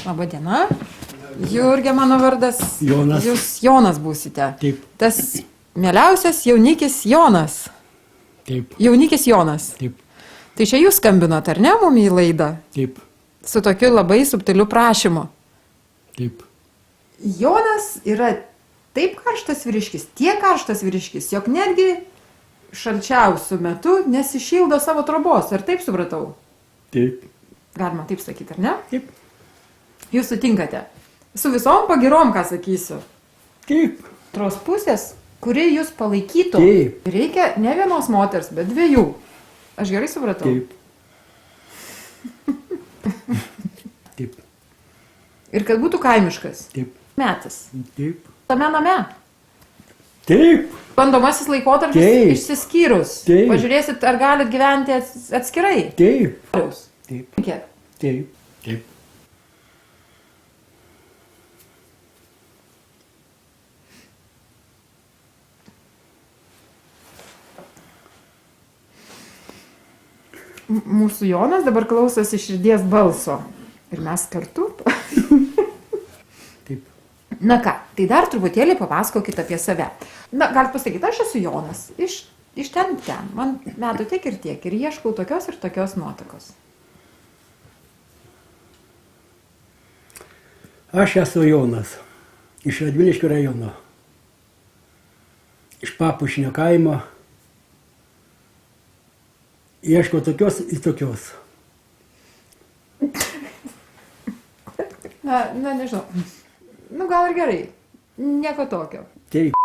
Labą dieną. Jurgė mano vardas. Jonas. Jūs Jonas būsite. Taip. Tas mieliausias jaunikis Jonas. Taip. Jaunikis Jonas. Taip. Tai čia jūs skambinot, ar ne, mum į laidą? Taip. Su tokiu labai subtiliu prašymu. Taip. Jonas yra taip karštas vyriškis, tiek karštas vyriškis, jog netgi šalčiausių metų nesišildo savo trobos. Ar taip supratau? Taip. Galima taip sakyti, ar ne? Taip. Jūs sutinkate. Su visom pagirom, ką sakysiu. Taip. Tros pusės, kuri jūs palaikytų. Taip. Reikia ne vienos moters, bet dviejų. Aš gerai supratau? Taip. Taip. Ir kad būtų kaimiškas. Taip. Metas. Taip. Tame name. Taip. Bandomasis laikotarpis Taip. išsiskyrus. Taip. Pažiūrėsit, ar galit gyventi atskirai. Taip. Taip. Taip. Taip. Taip. Mūsų Jonas dabar klausosi širdies balso. Ir mes kartu. Taip. Na ką, tai dar truputėlį papasakokit apie save. Na, galit pasakyti, aš esu Jonas. Iš ten. Man metų tiek ir tiek. Ir ieškau tokios ir tokios nuotakos. Aš esu Jonas. Iš Radviliškio rajono. Iš Papušinio kaimo. Ieškau tokios ir tokios. Na, nežinau. Nu, gal ir gerai. Nieko tokio. Taip.